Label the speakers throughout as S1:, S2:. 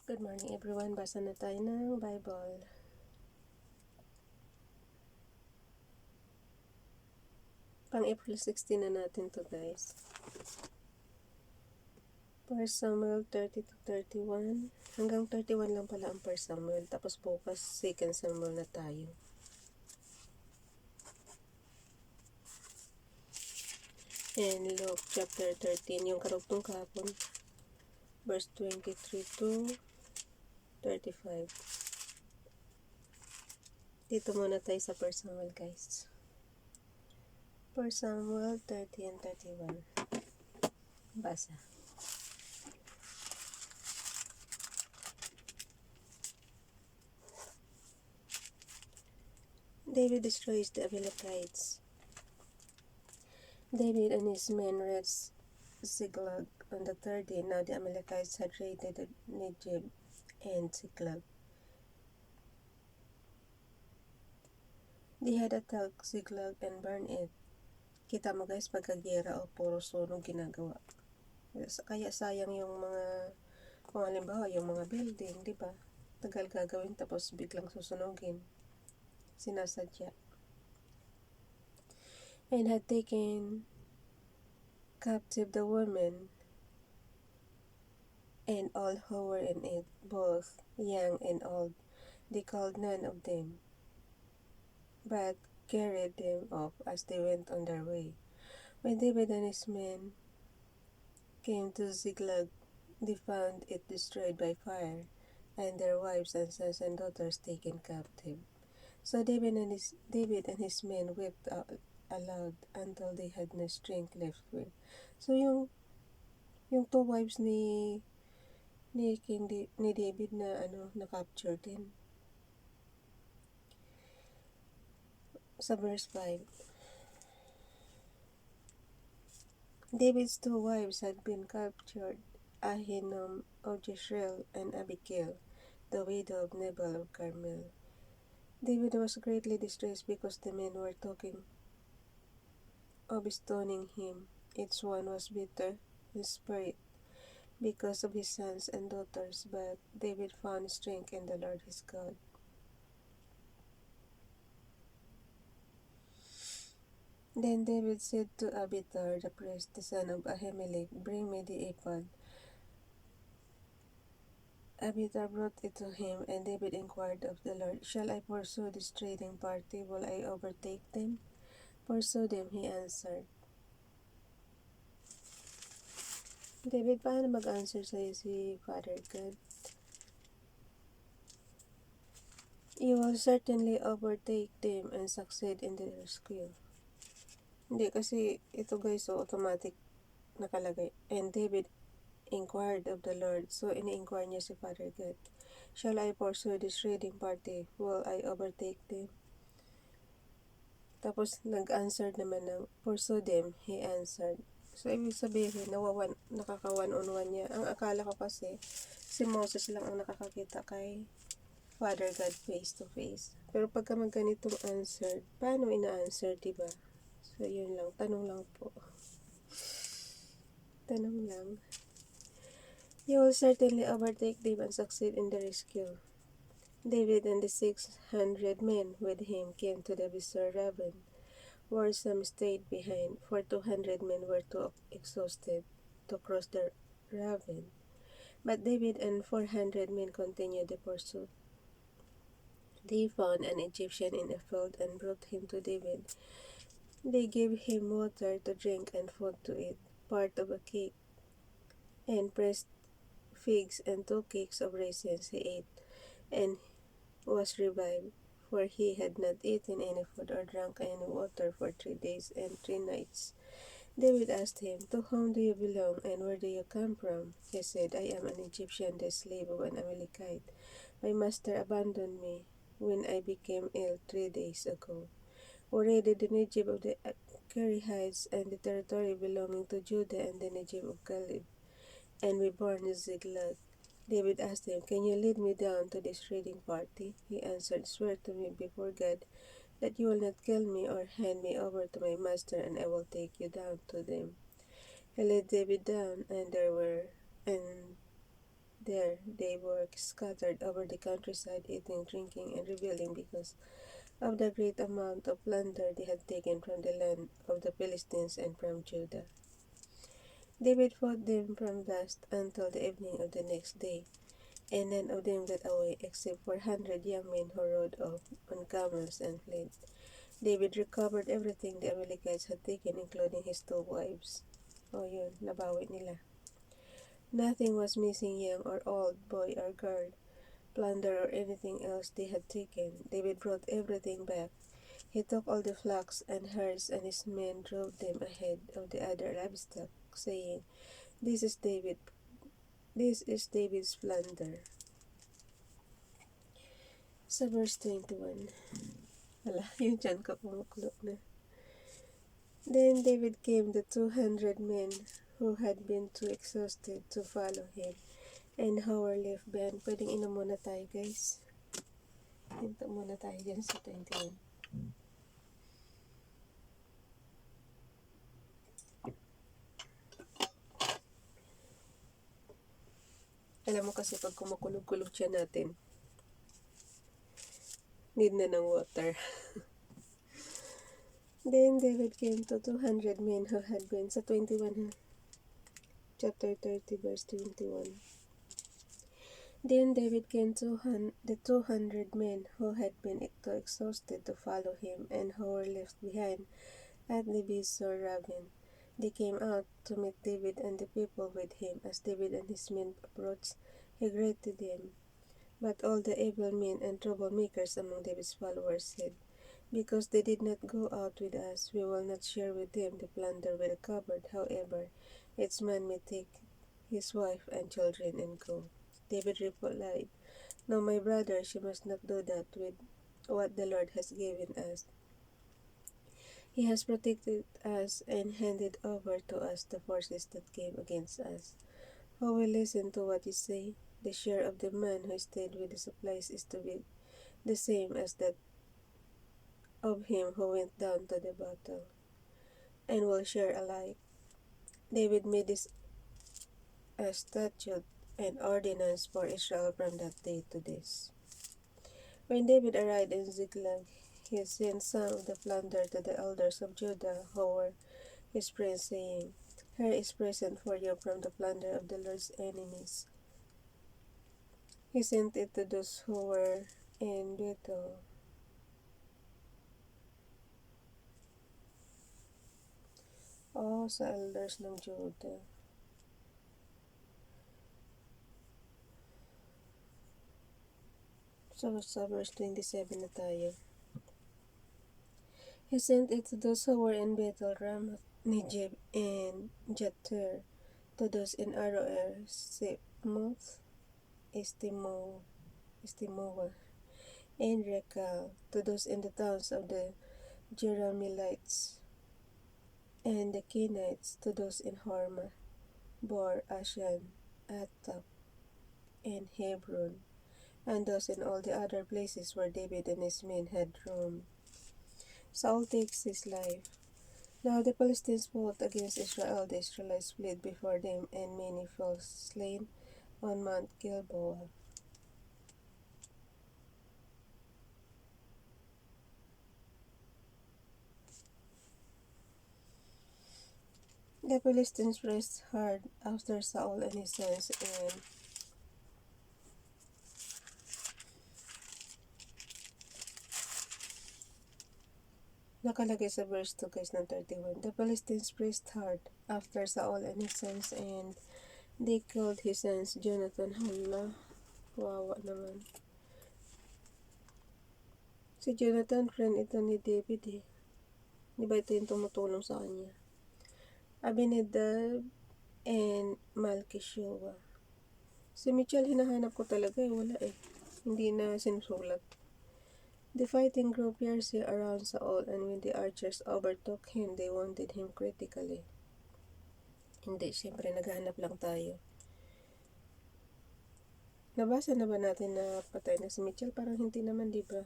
S1: Good morning everyone. Basa na tayo ng Bible. Pang April 16 na natin to guys. 1 Samuel 30 to 31. Hanggang 31 lang pala ang 1 Samuel. Tapos bukas 2 Samuel na tayo. And Luke chapter 13. Yung karugtong kahapon. Verse 23 to 35. Dito muna tayo sa 1 Samuel guys. 1 Samuel 30 and 31. Basa. David destroys the Amalekites. David and his men reached Ziklag on the third day. Now the Amalekites had raided Negeb and Ziklag. They had attacked Ziklag and burned it. Kita mo guys, pagkagera o puro sunog ginagawa. Kaya sayang yung mga, kung halimbawa yung mga building, di ba? Tagal gagawin tapos biglang susunugin. Sinasadya. And had taken captive the women and all who were in it, both young and old. They called none of them, but carried them off as they went on their way. When David and his men came to Ziklag, they found it destroyed by fire, and their wives and sons and daughters taken captive. So David and his men wept aloud until they had no strength left with. So yung two wives ni David na na-capture din. Sa verse 5. David's two wives had been captured, Ahinoam of Jezreel and Abigail, the widow of Nabal of Carmel. David was greatly distressed because the men were talking of stoning him. Each one was bitter in spirit because of his sons and daughters, but David found strength in the Lord his God. Then David said to Abiathar the priest, the son of Ahimelech, "Bring me the ephod." Abiathar brought it to him, and David inquired of the Lord, "Shall I pursue this trading party? Will I overtake them?" "Pursue them," he answered. David, paano mag-answer sa'yo si Father God? "You will certainly overtake them and succeed in the rescue." Hindi, kasi ito guys, so automatic nakalagay. And David inquired of the Lord. So, ini-inquire niya si Father God. "Shall I pursue this raiding party? Will I overtake them?" Tapos, nag-answer naman ng, "Pursue them," he answered. So, ibig sabihin, nakaka one-on-one niya. Ang akala ko kasi, si Moses lang ang nakakakita kay Father God face to face. Pero pagka magganitong answer, paano ina-answer, diba? So, yun lang. Tanong lang po. Tanong lang. "You will certainly overtake them and succeed in the rescue." David and the 600 men with him came to the Besor ravine, where some stayed behind, for 200 men were too exhausted to cross the ravine. But David and 400 men continued the pursuit. They found an Egyptian in a field and brought him to David. They gave him water to drink and food to eat, part of a cake, and pressed figs and 2 cakes of raisins he ate, and was revived, for he had not eaten any food or drunk any water for 3 days and 3 nights. David asked him, "To whom do you belong, and where do you come from?" He said, "I am an Egyptian, the slave of an Amalekite. My master abandoned me when I became ill 3 days ago. We raided the Negev of the Kerihites and the territory belonging to Judah and the Negev of Caleb, and we burned Ziklag." David asked him, "Can you lead me down to this raiding party?" He answered, "Swear to me before God that you will not kill me or hand me over to my master, and I will take you down to them." He led David down, and there. They were scattered over the countryside, eating, drinking, and reveling because of the great amount of plunder they had taken from the land of the Philistines and from Judah. David fought them from dusk until the evening of the next day, and none of them got away except 400 young men who rode off on camels and fled. David recovered everything the Amalekites had taken, including his 2 wives. O yun, nabawi nila. Nothing was missing, young or old, boy or girl, plunder or anything else they had taken. David brought everything back. He took all the flocks and herds, and his men drove them ahead of the other livestock, saying, This is David. This is David's plunder. Sa verse 21. Wala, yung dyan ka kumukulo na. Then David came the 200 men who had been too exhausted to follow him, and who were left behind. Pwedeng inom muna tayo, guys. Hinto muna tayo dyan sa 21. Alam mo kasi pag kumukulog-kulog siya natin, need na ng water. Then David came to 200 men who had been, sa 21, chapter 30, verse 21. Then David came to the 200 men who had been too exhausted to follow him, and who were left behind at the Besor ravine. They came out to meet David and the people with him. As David and his men approached, he greeted them. But all the evil men and troublemakers among David's followers said, Because they did not go out with us, we will not share with them the plunder we recovered. However, each man may take his wife and children and go. David replied, No, my brothers, you must not do that with what the Lord has given us. He has protected us and handed over to us the forces that came against us. Who will listen to what you say? The share of the man who stayed with the supplies is to be the same as that of him who went down to the battle, and will share alike. David made this a statute and ordinance for Israel from that day to this. When David arrived in Ziklag, he sent some of the plunder to the elders of Judah who were his friends, saying, Here is present for you from the plunder of the Lord's enemies. He sent it to those who were in Bethel, sa elders ng Judah. So, sa verse 27 na tayo. He sent it to those who were in Bethel, Ramoth, Negeb, and Jatir, to those in Aroer, Sipmoth, Estimoa, and Rekal, to those in the towns of the Jerahmeelites, and the Kenites, to those in Hormah, Bor, Ashan, Atak, and Hebron, and those in all the other places where David and his men had roamed. Saul takes his life. Now the Philistines fought against Israel. The Israelites fled before them, and many fell slain on Mount Gilboa. The Philistines pressed hard after Saul and his sons, and nakalagay sa verse 2, guys, ng 31. The Philistines pressed hard after Saul and his sons, and they killed his sons, Jonathan. Hala, wawa naman. Si Jonathan, friend ito ni David eh. Di ba ito yung tumutulong sa kanya? Abinadab and Malchishua. Si Mitchell, hinahanap ko talaga eh. Wala eh. Hindi na sinusulat. The fighting grew fierce around Saul, and when the archers overtook him, they wounded him critically. Hindi, syempre naghahanap lang tayo. Nabasa na ba natin na patay na si Mitchell? Parang hindi naman, di ba?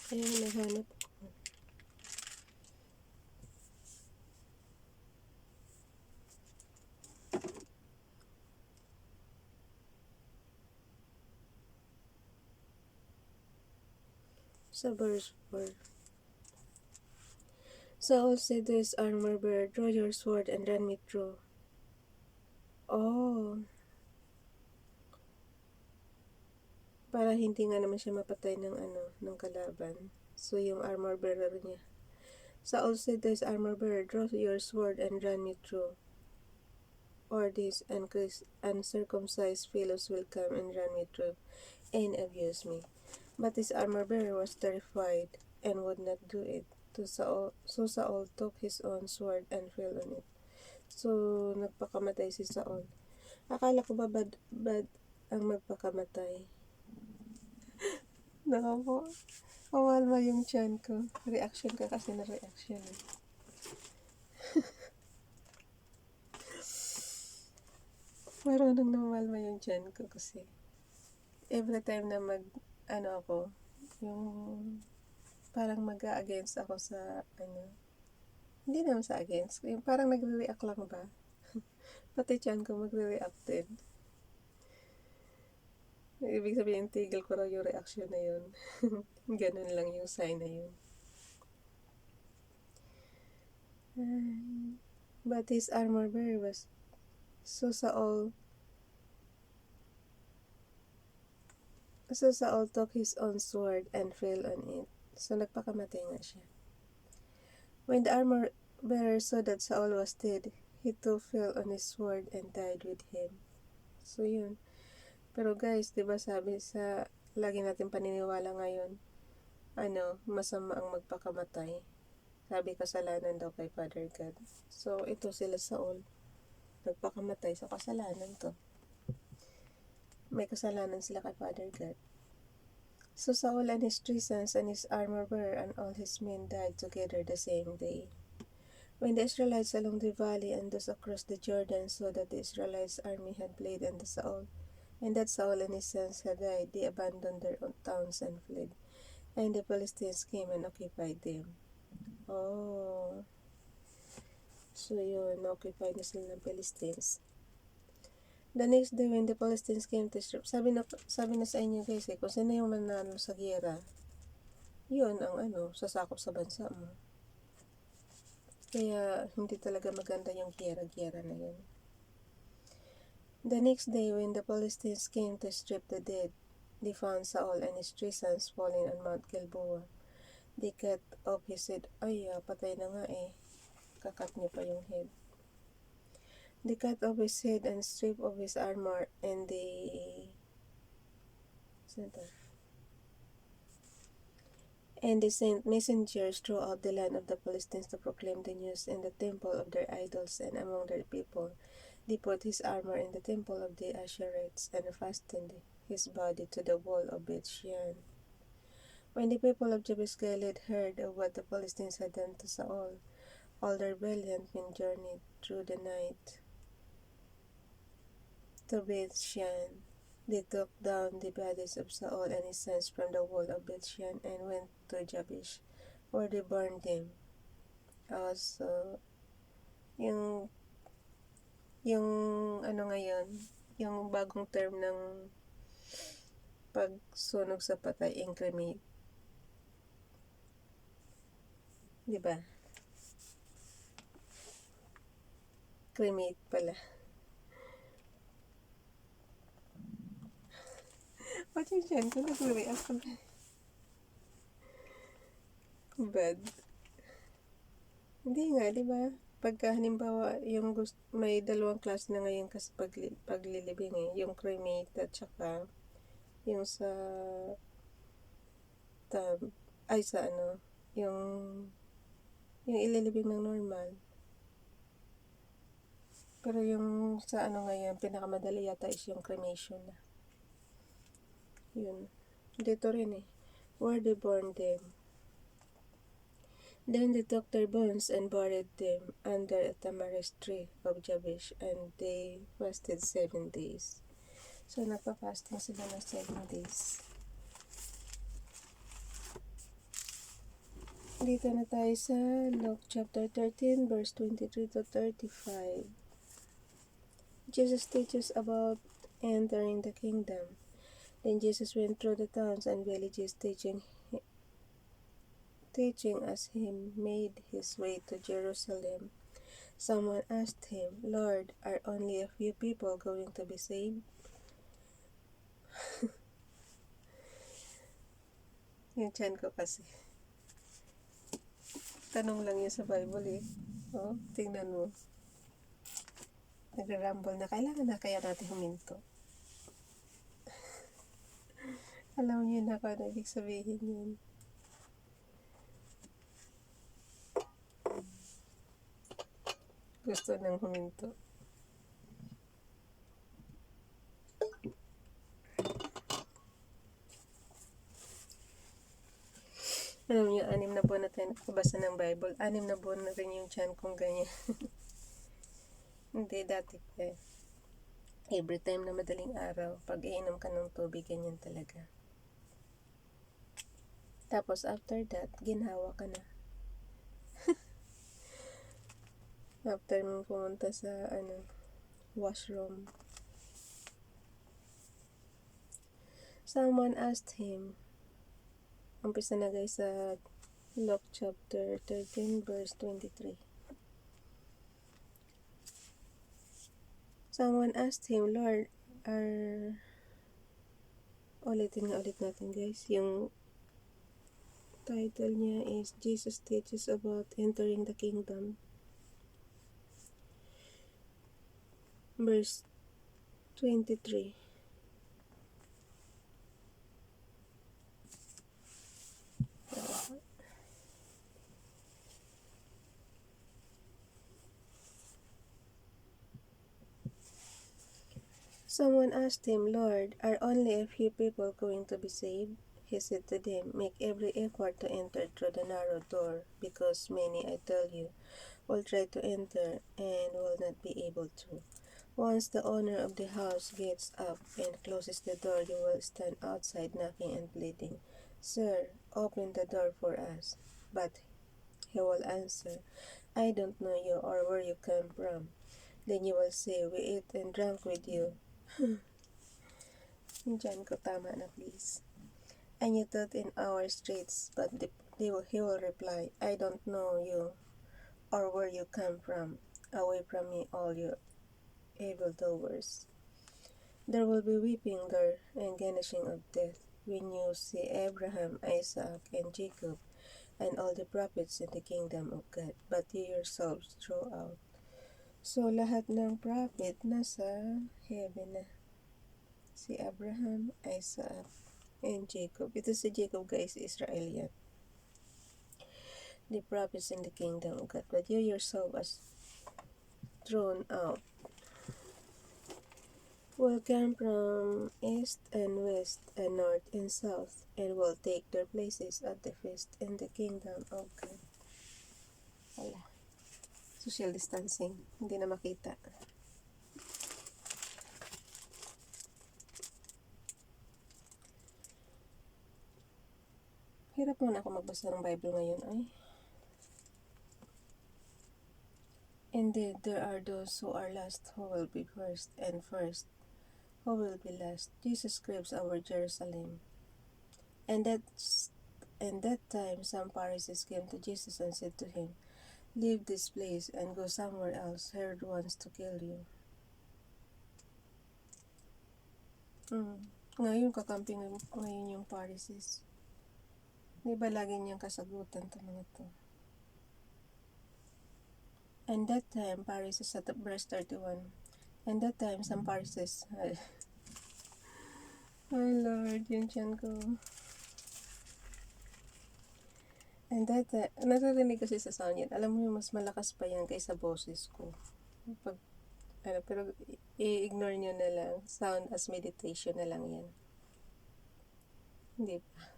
S1: Kaya hinahanap ko. Sa verse 4. Saul said to his armor bearer, "Draw your sword and run me through." Oh, para hindi nga naman siya mapatay ng ng kalaban. So, yung armor bearer niya. Saul said to his armor bearer, "Draw your sword and run me through, or these uncircumcised fellows will come and run me through and abuse me." But his armor bearer was terrified and would not do it. So Saul took his own sword and fell on it. So, nagpakamatay si Saul. Akala ko ba bad ang magpakamatay? Naka po. Kamalma yung chan ko. Reaction ka kasi na reaction eh. Marunong namalma yung chan ko kasi every time na ako, yung parang mag-against ako sa hindi naman sa against, yung parang nagre-react lang ba? Pati chan ko magre-react din. Ibig sabihin, tigil ko raw yung reaction na yun. Ganun lang yung sign na yun. But his armor bearer was so Saul took his own sword and fell on it. So nagpakamatay nga siya. When the armor bearer saw that Saul was dead, he too fell on his sword and died with him. So yun. Pero guys, diba sabi sa lagi natin paniniwala ngayon, masama ang magpakamatay. Sabi kasalanan daw kay Father God. So ito sila Saul, nagpakamatay sa kasalanan to. May kasalanan sila kay Father God. So Saul and his 3 sons and his armor bearer and all his men died together the same day. When the Israelites along the valley and those across the Jordan saw that the Israelites' army had fled and that Saul and his sons had died, they abandoned their own towns and fled. And the Philistines came and occupied them. Oh. So yun, na-occupy na sila ng Philistines. The next day when the Philistines came to strip, sabi na sa inyo guys kung sino yung manalo sa giyera, yun ang sasakop sa bansa mo. Kaya hindi talaga maganda yung giyera na yun. The next day when the Philistines came to strip the dead, they found Saul and his 3 sons falling on Mount Gilboa. They cut off his head. Patay na nga eh. Kakat niya pa yung head. They cut off his head and stripped off his armor, and they sent messengers throughout the land of the Philistines to proclaim the news in the temple of their idols and among their people. They put his armor in the temple of the Asherites and fastened his body to the wall of Bethshean. When the people of Jabes Gilead heard of what the Philistines had done to Saul, all their valiant men journeyed through the night to Bethshean. They took down the bodies of Saul and his sons from the wall of Bethshean and went to Jabesh, where they burned them. Also, yung ngayon, yung bagong term ng pagsunog sa patay, incremate. Diba? Cremate pala. Ba't yung dyan ko nag-react ko? Bad. Hindi nga, diba? Pagka halimbawa, may dalawang klase na ngayon kasi paglilibing eh. Yung cremate at saka yung sa yung ililibing ng normal. Pero yung sa ngayon, pinakamadali yata is yung cremation na. Yun. Dito rin eh. Where they burned them. Then they took their bones and buried them under a tamarisk tree of Jabesh, and they fasted 7 days. So, nagpa-fasting sila ng 7 days. Dito na tayo sa Luke chapter 13, verse 23 to 35. Jesus teaches about entering the kingdom. Then Jesus went through the towns and villages teaching Teaching as he made his way to Jerusalem, someone asked him, Lord, are only a few people going to be saved? Yung chan ko kasi. Tanong lang yun sa Bible eh. Oh, tingnan mo. Nagra-rumble na. Kailangan na kaya natin huminto. Alam niyo na kung ano ibig sabihin yun. Gusto nang huminto. Alam niyo, 6 na buwan na tayo nakabasa ng Bible. 6 na buwan na rin yung chan kong ganyan. Hindi, dati pa eh. Every time na madaling araw, pag iinom ka ng tubig, ganyan talaga. Tapos after that, ginhawa ka na. After mo pumunta sa washroom. Someone asked him, umpisa na guys sa Luke chapter 13 verse 23. Someone asked him, Lord, ulitin nga ulit natin guys. Yung title niya is Jesus teaches about entering the kingdom. Verse 23. Someone asked him, Lord, are only a few people going to be saved? He said to them, make every effort to enter through the narrow door, because many, I tell you, will try to enter and will not be able to. Once the owner of the house gets up and closes the door, you will stand outside knocking and pleading, Sir, open the door for us. But he will answer, I don't know you or where you come from. Then you will say, we ate and drank with you. Diyan ko tama na please. And you taught in our streets, but he will reply, I don't know you or where you come from. Away from me, all you evildoers. There will be weeping there and gnashing of teeth when you see Abraham, Isaac, and Jacob, and all the prophets in the kingdom of God, but you yourselves throw out. So, lahat ng prophet nasa heaven na. Si Abraham, Isaac, and Jacob. Ito si Jacob guys, Israelian. The prophets in the kingdom of God, but you yourself as thrown out. Will come from east and west and north and south, and will take their places at the feast in the kingdom of God. Wala. Social distancing. Hindi na makita. Hirap muna ako magbasa ng Bible ngayon ay. Indeed, there are those who are last who will be first, and first who will be last. Jesus craves over Jerusalem. And that time some Pharisees came to Jesus and said to him, Leave this place and go somewhere else. Herod wants to kill you. Ngayon kakamping ngayon yung Pharisees. Di ba lagi niyang kasagutan to mga to? And that time, Pharisees at verse 31. And that time, some Pharisees, ay Lord, yung tiyan ko. And that time, naririnig kasi sa sound yan. Alam mo yung mas malakas pa yan kaysa boses ko. Pero i-ignore nyo na lang. Sound as meditation na lang yan. Hindi pa.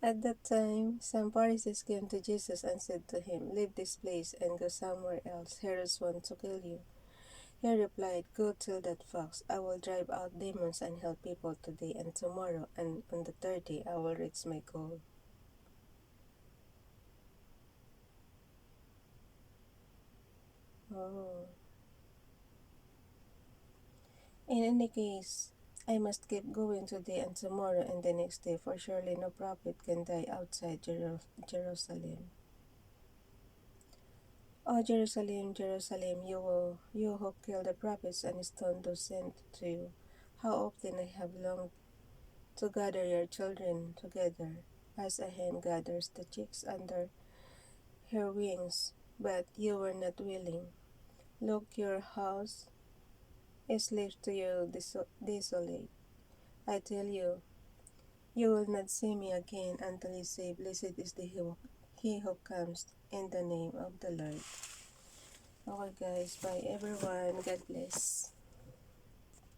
S1: At that time, some Pharisees came to Jesus and said to him, Leave this place and go somewhere else. Herod wants to kill you. He replied, Go tell that fox, I will drive out demons and help people today and tomorrow, and on the third day I will reach my goal. In any case, I must keep going today and tomorrow and the next day, for surely no prophet can die outside Jerusalem. O Jerusalem, Jerusalem, you who kill the prophets and stone those sent to you, how often I have longed to gather your children together, as a hen gathers the chicks under her wings, but you were not willing. Look, your house is left to you desolate. I tell you, you will not see me again until you say, Blessed is he who comes in the name of the Lord. Okay guys, bye everyone. God bless.